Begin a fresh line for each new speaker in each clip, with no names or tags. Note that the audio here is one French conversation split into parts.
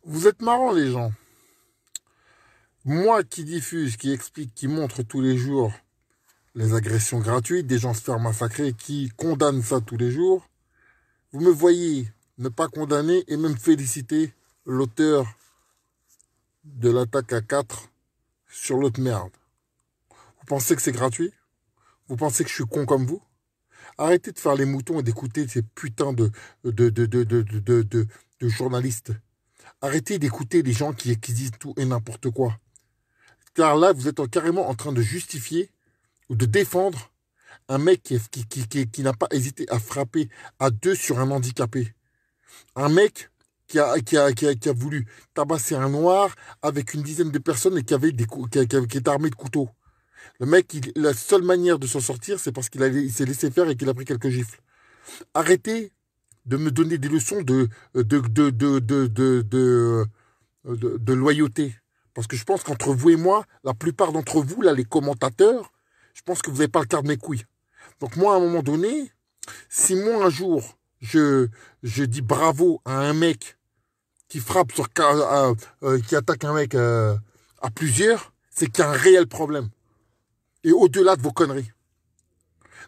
Vous êtes marrants, les gens. Moi qui diffuse, qui explique, qui montre tous les jours les agressions gratuites, des gens se faire massacrer, qui condamne ça tous les jours, vous me voyez ne pas condamner et même féliciter l'auteur de l'attaque à 4 sur l'autre merde. Vous pensez que c'est gratuit? Vous pensez que je suis con comme vous? Arrêtez de faire les moutons et d'écouter ces putains de journalistes. Arrêtez d'écouter les gens qui disent tout et n'importe quoi. Car là, vous êtes carrément en train de justifier ou de défendre un mec qui n'a pas hésité à frapper à deux sur un handicapé. Un mec qui a voulu tabasser un noir avec une dizaine de personnes et qui est armé de couteaux. Le mec, la seule manière de s'en sortir, c'est parce il s'est laissé faire et qu'il a pris quelques gifles. Arrêtez de me donner des leçons de loyauté. Parce que je pense qu'entre vous et moi, la plupart d'entre vous, là, les commentateurs, je pense que vous n'avez pas le quart de mes couilles. Donc moi, à un moment donné, si moi, un jour, je dis bravo à un mec qui frappe qui attaque un mec à plusieurs, c'est qu'il y a un réel problème. Et au-delà de vos conneries.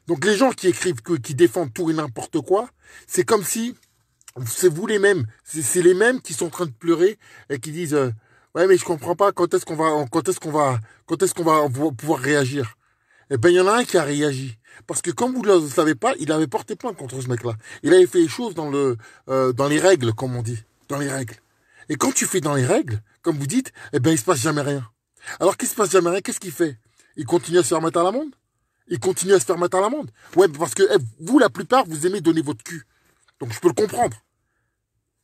Donc les gens qui écrivent, qui défendent tout et n'importe quoi, c'est comme si c'est vous les mêmes. C'est les mêmes qui sont en train de pleurer et qui disent ouais, mais je comprends pas quand est-ce qu'on va pouvoir réagir. Eh ben il y en a un qui a réagi. Parce que comme vous ne le savez pas, il avait porté plainte contre ce mec-là. Il avait fait les choses dans les règles, comme on dit. Dans les règles. Et quand tu fais dans les règles, comme vous dites, eh ben il se passe jamais rien. Alors qu'il se passe jamais rien, qu'est-ce qu'il fait? Il continue à se faire mettre à l'amende? Il continue à se faire mettre à l'amende? Ouais, parce que vous, la plupart, vous aimez donner votre cul. Donc je peux le comprendre.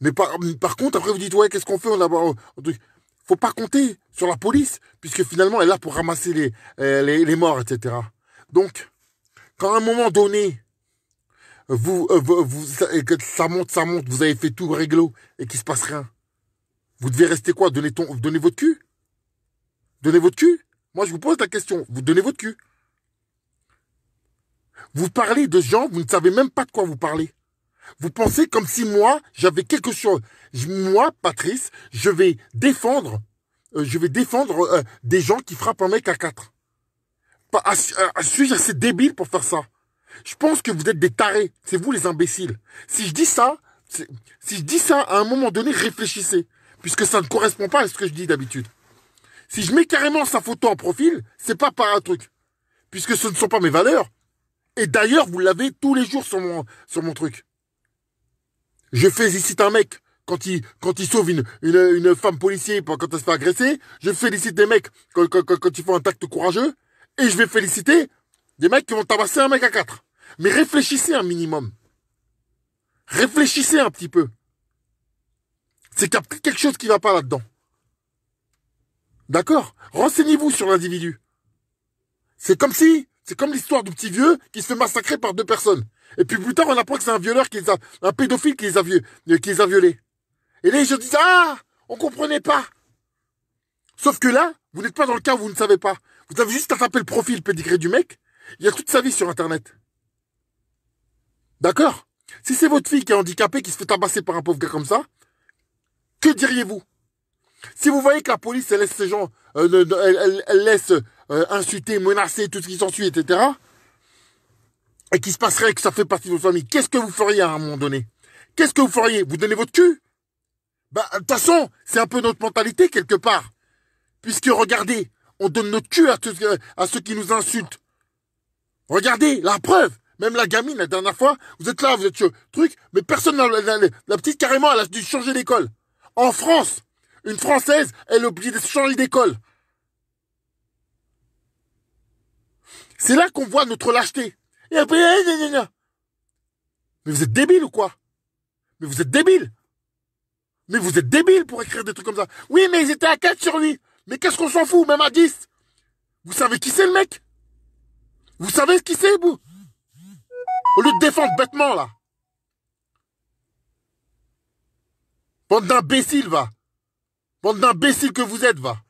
Mais par contre, après vous dites, ouais, qu'est-ce qu'on fait? Faut pas compter sur la police, puisque finalement, elle est là pour ramasser les morts, etc. Donc, quand à un moment donné, que ça monte, vous avez fait tout réglo, et qu'il se passe rien, vous devez rester quoi? Donner votre cul? Donner votre cul? Moi, je vous pose la question. Vous donnez votre cul? Vous parlez de gens, vous ne savez même pas de quoi vous parlez. Vous pensez comme si moi, j'avais quelque chose. Moi, Patrice, je vais défendre des gens qui frappent un mec à 4. Suis-je assez débile pour faire ça? Je pense que vous êtes des tarés. C'est vous les imbéciles. Si je dis ça, à un moment donné, réfléchissez. Puisque ça ne correspond pas à ce que je dis d'habitude. Si je mets carrément sa photo en profil, c'est pas par un truc. Puisque ce ne sont pas mes valeurs. Et d'ailleurs, vous l'avez tous les jours sur mon truc. Je félicite un mec quand il sauve une femme policière quand elle se fait agresser. Je félicite des mecs quand ils font un acte courageux. Et je vais féliciter des mecs qui vont tabasser un mec à 4. Mais réfléchissez un minimum. Réfléchissez un petit peu. C'est qu'il y a quelque chose qui ne va pas là-dedans. D'accord? Renseignez-vous sur l'individu. C'est comme l'histoire du petit vieux qui se fait massacrer par 2 personnes. Et puis plus tard, on apprend que c'est un violeur un pédophile qui les a violés. Et là, les gens disent, ah, on comprenait pas. Sauf que là, vous n'êtes pas dans le cas où vous ne savez pas. Vous avez juste à taper le profil pédigré du mec. Il y a toute sa vie sur Internet. D'accord? Si c'est votre fille qui est handicapée, qui se fait tabasser par un pauvre gars comme ça, que diriez-vous? Si vous voyez que la police, elle laisse ces gens, elle laisse insulter, menacer, tout ce qui s'ensuit, etc., et qu'il se passerait que ça fait partie de votre famille, qu'est-ce que vous feriez à un moment donné? Qu'est-ce que vous feriez? Vous donnez votre cul? Bah, de toute façon, c'est un peu notre mentalité, quelque part. Puisque, regardez, on donne notre cul à ceux qui nous insultent. Regardez, la preuve. Même la gamine, la dernière fois, vous êtes là, vous êtes sur truc, mais personne, la petite, carrément, elle a dû changer d'école. En France, une Française, elle est obligée de changer d'école. C'est là qu'on voit notre lâcheté. Et après, mais vous êtes débile ou quoi? Mais vous êtes débile. Mais vous êtes débile pour écrire des trucs comme ça. Oui, mais ils étaient à 4 sur lui. Mais qu'est-ce qu'on s'en fout, même à 10? Vous savez qui c'est le mec? Vous savez ce qui c'est, vous? Au lieu de défendre bêtement, là. Bande d'imbéciles, va. Bande d'imbéciles que vous êtes, va.